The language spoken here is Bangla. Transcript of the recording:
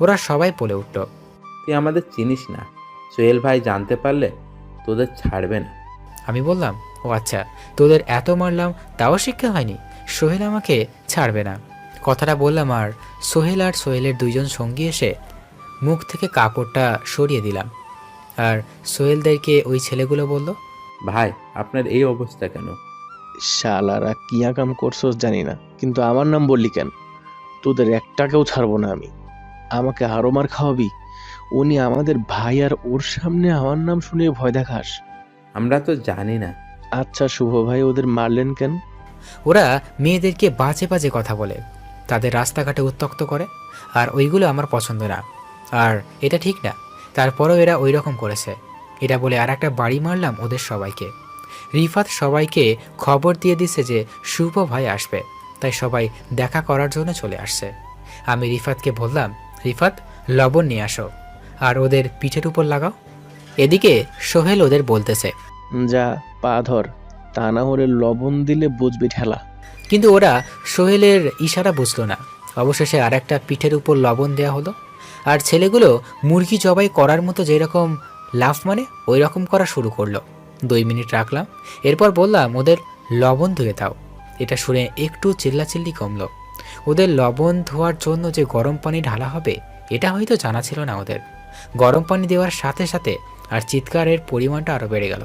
ওরা সবাই বলে উঠল, তুই আমাদের চিনিস না, সোহেল ভাই জানতে পারলে তোদের ছাড়বে না। আমি বললাম, ও আচ্ছা, তোদের এত মারলাম তাও শিক্ষা হয়নি, সোহেল আমাকে ছাড়বে না। কথাটা বললাম আর সোহেলের দুইজন সঙ্গী এসে মুখ থেকে কাপড়টা সরিয়ে দিলাম। আর সোহেলদেরকে ওই ছেলেগুলো বলল, ভাই আপনার এই অবস্থা কেন? শালারা কি আকাম করছোস জানি না, কিন্তু আমার নাম বললি কেন? তোদের একটাকেও ছাড়বো না আমি। আমাকে আরো মার খাওয়াবি? উনি আমাদের ভাই, আর ওর সামনে আমার নাম শুনে ভয় দেখাস? আমরা তো জানি না। আচ্ছা শুভ ভাই, ওদের মারলেন কেন? ওরা মেয়েদেরকে বাজে বাজে কথা বলে, তাদের রাস্তাঘাটে উত্ত্যক্ত করে, আর ওইগুলো আমার পছন্দ না, আর এটা ঠিক না। তারপরেও এরা ওই রকম করেছে। এটা বলে আর একটা বাড়ি মারলাম ওদের সবাইকে। রিফাত সবাইকে খবর দিয়ে দিছে যে শুভ ভাই আসবে, তাই সবাই দেখা করার জন্য চলে আসছে। আমি রিফাতকে বললাম, রিফাত, লবণ নিয়ে আসো আর ওদের পিঠের উপর লাগাও। এদিকে সোহেল ওদের বলতেছে, যা, পা ধর, তা না হলে লবণ দিলে বুঝবি ঠেলা। কিন্তু ওরা সোহেলের ইশারা বুঝলো না। অবশেষে আর একটা পিঠের উপর লবণ দেয়া হলো, আর ছেলেগুলো মুরগি জবাই করার মতো যেরকম লাফ মানে ওই রকম করা শুরু করলো। 2 মিনিট রাখলাম, এরপর বললাম, ওদের লবণ ধুয়ে দাও। এটা শুনে একটু চিল্লাচিল্লি কমলো। ওদের লবণ ধোয়ার জন্য যে গরম পানি ঢালা হবে এটা হয়তো জানা ছিল না ওদের। গরম পানি দেওয়ার সাথে সাথে আর চিৎকারের পরিমাণটা আরও বেড়ে গেল।